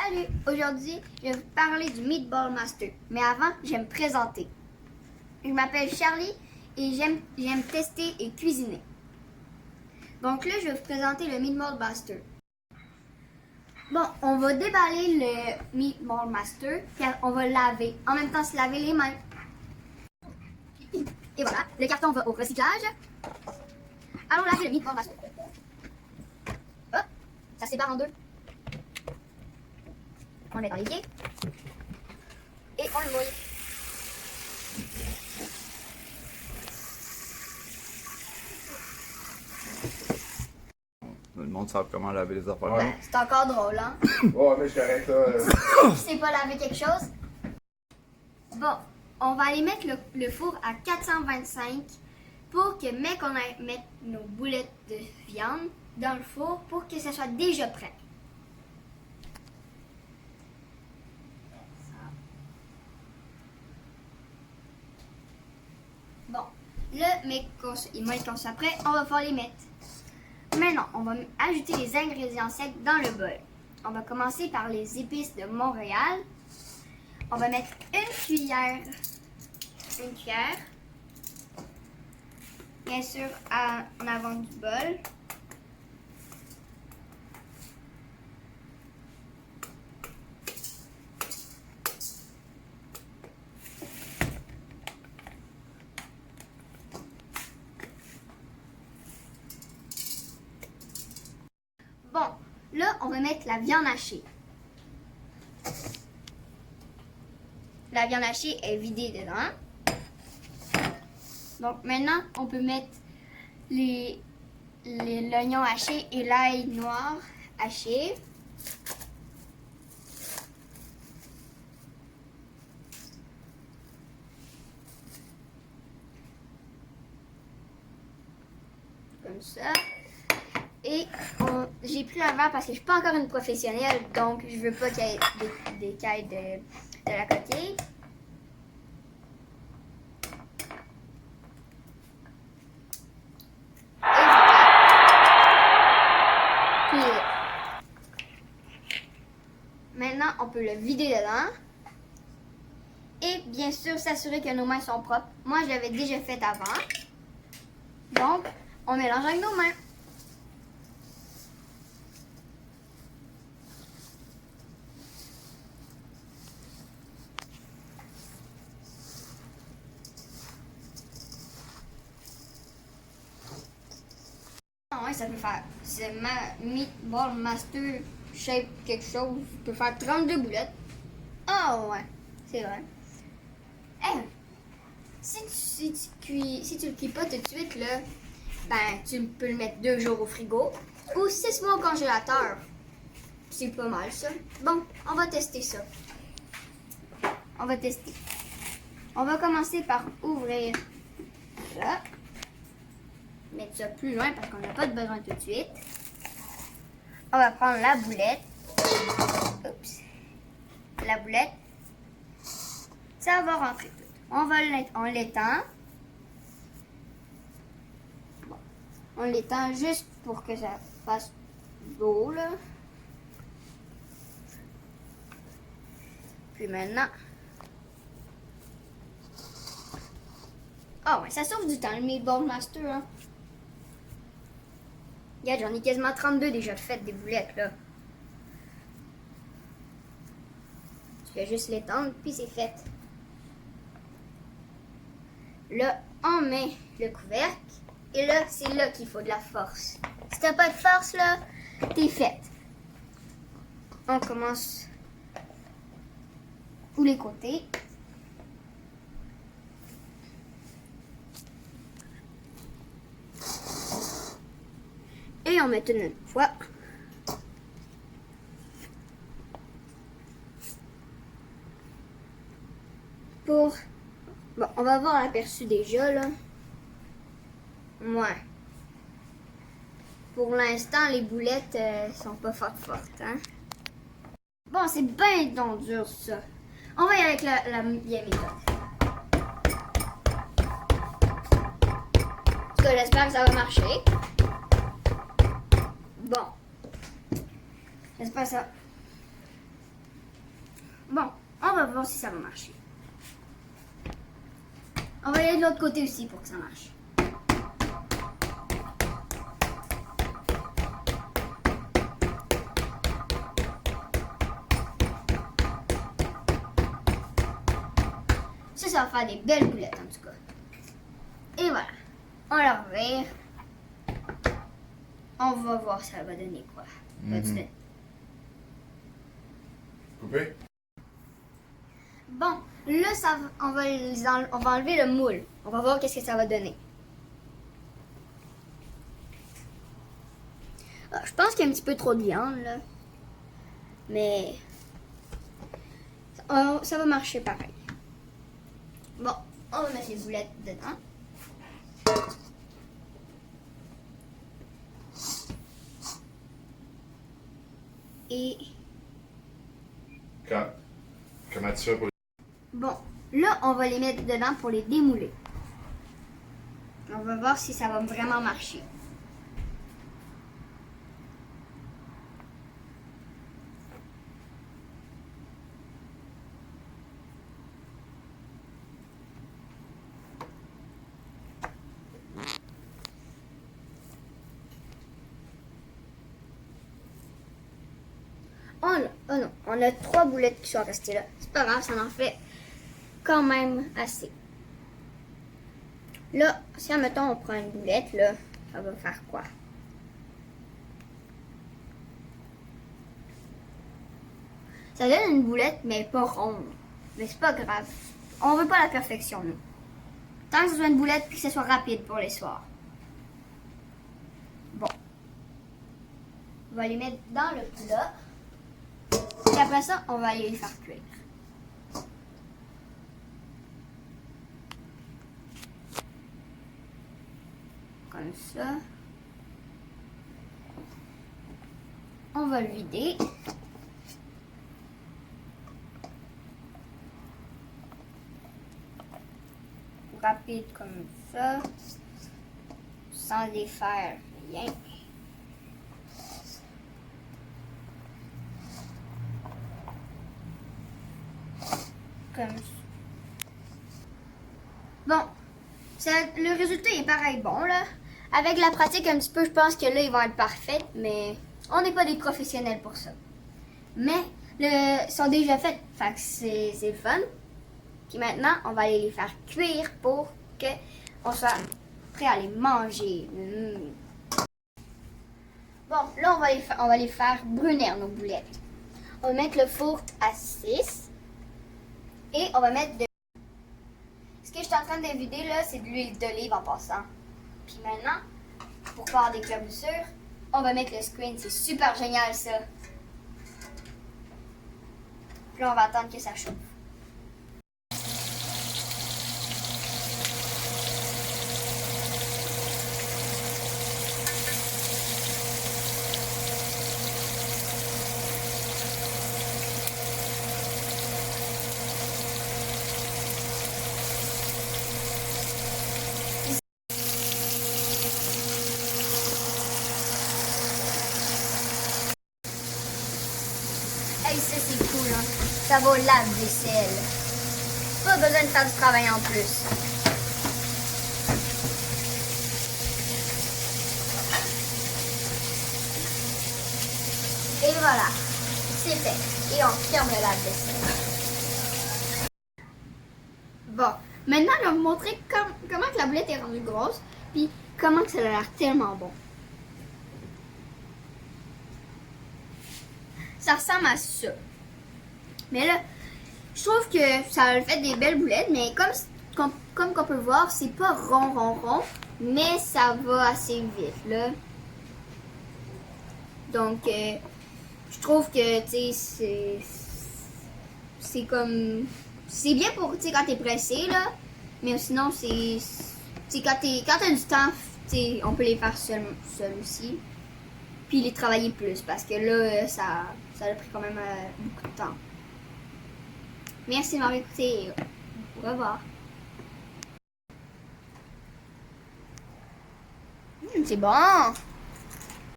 Salut! Aujourd'hui, je vais vous parler du Meatball Master. Mais avant, je vais me présenter. Je m'appelle Charlie et j'aime tester et cuisiner. Donc là, je vais vous présenter le Meatball Master. Bon, on va déballer le Meatball Master puis on va le laver. En même temps, se laver les mains. Et voilà, le carton va au recyclage. Allons laver le Meatball Master. Hop, ça se sépare en deux. On le met dans l'évier et on le mouille. Le monde sait comment laver les affaires. Ben, c'est encore drôle, hein? Ouais, mais je suis correct, là. Tu sais pas laver quelque chose? Bon, on va aller mettre le four à 425 pour que, mais qu'on aille mettre nos boulettes de viande dans le four pour que ça soit déjà prêt. Bon, là, mais qu'on soit prêt, on va pouvoir les mettre. Maintenant, on va ajouter les ingrédients secs dans le bol. On va commencer par les épices de Montréal. On va mettre une cuillère, bien sûr, en avant du bol. Bon, là, on va mettre la viande hachée. La viande hachée est vidée dedans. Donc maintenant, on peut mettre l'oignon haché et l'ail noir haché. Comme ça. Et j'ai pris un verre parce que je suis pas encore une professionnelle, donc je veux pas qu'il y ait des cailles de la coquille. Et voilà. Puis, maintenant, on peut le vider dedans. Et bien sûr, s'assurer que nos mains sont propres. Moi, je l'avais déjà fait avant. Donc, on mélange avec nos mains. Ouais, ça peut faire. C'est Meatball Master Shape quelque chose. Ça peut faire 32 boulettes. Ah ouais, c'est vrai. Hey, si tu le cuis pas tout de suite, là, ben tu peux le mettre 2 jours au frigo ou 6 mois au congélateur. C'est pas mal ça. Bon, on va tester ça. On va tester. On va commencer par ouvrir ça. Mettre ça plus loin parce qu'on n'a pas de besoin tout de suite. On va prendre la boulette. Oups. La boulette. Ça va rentrer tout. On l'étend. Bon. On l'étend juste pour que ça fasse beau, là. Puis maintenant. Ah ouais, ça sauve du temps, le Meatball Master, hein. Regarde, j'en ai quasiment 32 déjà de faites des boulettes, là. Tu fais juste l'étendre, puis c'est fait. Là, on met le couvercle. Et là, c'est là qu'il faut de la force. Si t'as pas de force, là, t'es faite. On commence tous les côtés. Et on met une fois. Bon, on va voir l'aperçu déjà, là. Ouais. Pour l'instant, les boulettes sont pas fortes, hein. Bon, c'est bien donc dur, ça. On va y aller avec la vieille méthode. En tout cas, j'espère que ça va marcher. Bon. J'espère ça. Bon, on va voir si ça va marcher. On va aller de l'autre côté aussi pour que ça marche. Ça va faire des belles boulettes en tout cas. Et voilà. On la revire. On va voir ça va donner quoi. Coupé? Bon, là, on va enlever le moule. On va voir qu'est-ce que ça va donner. Ah, je pense qu'il y a un petit peu trop de viande, là. Mais ça va marcher pareil. Bon, on va mettre les boulettes dedans. Et Comment tu fais pour les... bon, là, on va les mettre dedans pour les démouler. On va voir si ça va vraiment marcher. Oh non, on a 3 boulettes qui sont restées là. C'est pas grave, ça en fait quand même assez. Là, si admettons on prend une boulette, là, ça va faire quoi? Ça donne une boulette, mais pas ronde. Mais c'est pas grave. On veut pas la perfection, nous. Tant que ce soit une boulette puis que ce soit rapide pour les soirs. Bon. On va les mettre dans le plat. Et après ça, on va aller les faire cuire. Comme ça. On va le vider. Rapide comme ça. Sans défaire rien. Comme ça. Bon, le résultat est pareil bon là. Avec la pratique un petit peu, je pense que là il va être parfait, mais on n'est pas des professionnels pour ça. Mais ils sont déjà faits, fait que c'est le fun. Puis maintenant, on va aller les faire cuire pour qu'on soit prêt à les manger. Bon, là on va les faire brunir nos boulettes. On va mettre le four à 6 et on va mettre Ce que je suis en train de vider là, c'est de l'huile d'olive en passant. Puis maintenant, pour faire des éclaboussures, on va mettre le screen. C'est super génial ça. Puis là, on va attendre que ça chauffe. Hey, ça c'est cool, hein? Ça va au lave-vaisselle. Pas besoin de faire du travail en plus. Et voilà, c'est fait. Et on ferme le lave-vaisselle. Bon, maintenant je vais vous montrer comment que la boulette est rendue grosse, puis comment que ça a l'air tellement bon. Ça ressemble à ça. Mais là, je trouve que ça a fait des belles boulettes, mais comme qu'on peut voir, c'est pas rond, mais ça va assez vite, là. Donc, je trouve que, tu sais, c'est comme... C'est bien pour, tu sais, quand t'es pressé, là, mais sinon, c'est... Quand t'as du temps, tu sais, on peut les faire seul aussi. Puis les travailler plus, parce que là, ça a pris quand même beaucoup de temps. Merci de m'avoir écouté. Au revoir. C'est bon.